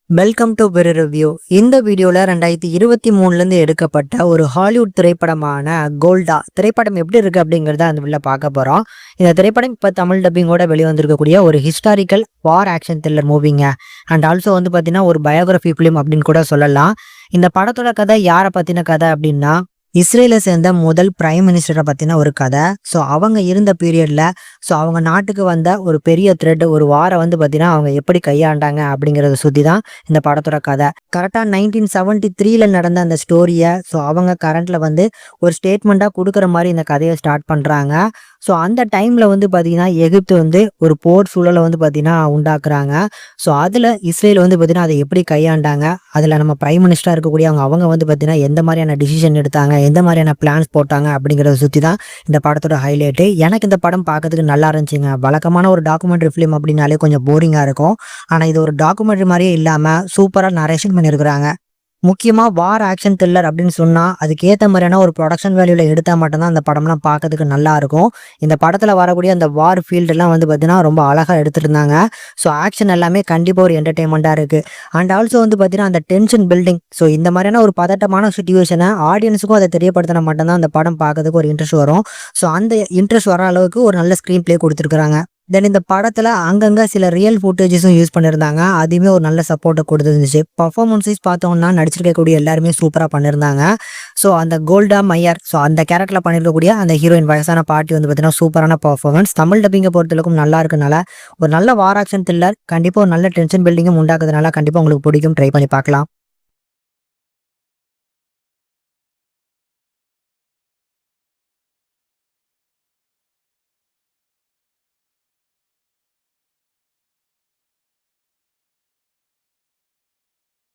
Welcome to பெரு review. இந்த வீடியோவில் 2023லேருந்து எடுக்கப்பட்ட ஒரு ஹாலிவுட் திரைப்படமான கோல்டா திரைப்படம் எப்படி இருக்குது அப்படிங்கிறத அந்த வீடியோவில் பார்க்க போகிறோம். இந்த திரைப்படம் இப்போ தமிழ் டப்பிங்கோட வெளிவந்திருக்கக்கூடிய ஒரு ஹிஸ்டாரிக்கல் வார் ஆக்ஷன் த்ரில்லர் மூவிங்க. அண்ட் ஆல்சோ பார்த்தீங்கன்னா ஒரு பயோகிராஃபி ஃபிலிம் அப்படின்னு கூட சொல்லலாம். இந்த படத்தோட கதை யாரை பற்றின கதை அப்படின்னா, இஸ்ரேலை சேர்ந்த முதல் பிரைம் மினிஸ்டரை பற்றின ஒரு கதை. ஸோ அவங்க இருந்த பீரியடில் அவங்க நாட்டுக்கு வந்த ஒரு பெரிய த்ரெட், ஒரு வாரை பார்த்தீங்கன்னா அவங்க எப்படி கையாண்டாங்க அப்படிங்கிறத சுற்றி தான் இந்த படத்தோட கதை. கரெக்டாக 1973 நடந்த அந்த ஸ்டோரியை அவங்க கரண்ட்டில் ஒரு ஸ்டேட்மெண்ட்டாக கொடுக்குற மாதிரி இந்த கதையை ஸ்டார்ட் பண்ணுறாங்க. ஸோ அந்த டைமில் பார்த்தீங்கன்னா எகிப்து ஒரு போர் சூழலை பார்த்தீங்கன்னா உண்டாக்குறாங்க. ஸோ அதில் இஸ்ரேல் பார்த்தீங்கன்னா அதை எப்படி கையாண்டாங்க, அதில் நம்ம பிரைம் மினிஸ்டராக இருக்கக்கூடிய அவங்க பார்த்தீங்கன்னா எந்த மாதிரியான டிசிஷன் எடுத்தாங்க, எந்த மாதிரியான பிளான்ஸ் போட்டாங்க அப்படிங்கிறத சுற்றி தான் இந்த படத்தோட ஹைலைட்டு. எனக்கு இந்த படம் பார்க்கறதுக்கு நல்லா இருந்துச்சுங்க. வழக்கமான ஒரு டாக்குமெண்ட்ரி ஃபிலிம் அப்படின்னாலே கொஞ்சம் போரிங்காக இருக்கும். ஆனால் இது ஒரு டாக்குமெண்ட்ரி மாதிரியே இல்லாமல் சூப்பராக நரேஷன் பண்ணியிருக்கிறாங்க. முக்கியமாக வார் ஆக்ஷன் த்ரில்லர் அப்படின்னு சொன்னால் அதுக்கேற்ற மாதிரியான ஒரு ப்ரொடக்ஷன் வேல்யூவில் எடுத்தால் மட்டும்தான் அந்த படம்லாம் பார்க்கறதுக்கு நல்லா இருக்கும். இந்த படத்தில் வரக்கூடிய அந்த வார் ஃபீல்டெல்லாம் பார்த்தீங்கன்னா ரொம்ப அழகாக எடுத்துருந்தாங்க. ஸோ ஆக்ஷன் எல்லாமே கண்டிப்பாக ஒரு என்டர்டெயின்மெண்ட்டாக இருக்குது. அண்ட் ஆல்சோ பார்த்தீங்கன்னா அந்த டென்ஷன் பில்டிங். ஸோ இந்த மாதிரியான ஒரு பதட்டமான சுச்சுவேஷனை ஆடியன்ஸுக்கும் அதை தெரியப்படுத்தினா மட்டும்தான் அந்த படம் பார்க்கறதுக்கு ஒரு இன்ட்ரெஸ்ட் வரும். ஸோ அந்த இன்ட்ரெஸ்ட் வர அளவுக்கு ஒரு நல்ல ஸ்க்ரீன் பிளே கொடுத்துருக்குறாங்க. தென் இந்த படத்தில் அங்கங்கே சில ரியல் ஃபுட்டேஜஸும் யூஸ் பண்ணியிருந்தாங்க. அதுவுமே ஒரு நல்ல சப்போர்ட்டை கொடுத்துருந்துச்சு. பர்ஃபார்மன்ஸைஸ் பார்த்தோம்னா நடிச்சிருக்கக்கூடிய எல்லாருமே சூப்பராக பண்ணியிருந்தாங்க. ஸோ அந்த கோல்டா மையர், அந்த கேரக்டரில் பண்ணியிருக்கக்கூடிய அந்த ஹீரோயின் வயசான பாட்டி பார்த்தீங்கன்னா சூப்பரான பர்ஃபார்மன்ஸ். தமிழ் டப்பிங்கை பொறுத்தளவுக்கும் நல்லா இருக்குனால ஒரு நல்ல வார் ஆக்ஷன் த்ரில்லர், கண்டிப்பாக ஒரு நல்ல டென்ஷன் பில்டிங்கும் உண்டாக்குறதுனால கண்டிப்பாக உங்களுக்கு பிடிக்கும். ட்ரை பண்ணி பார்க்கலாம்.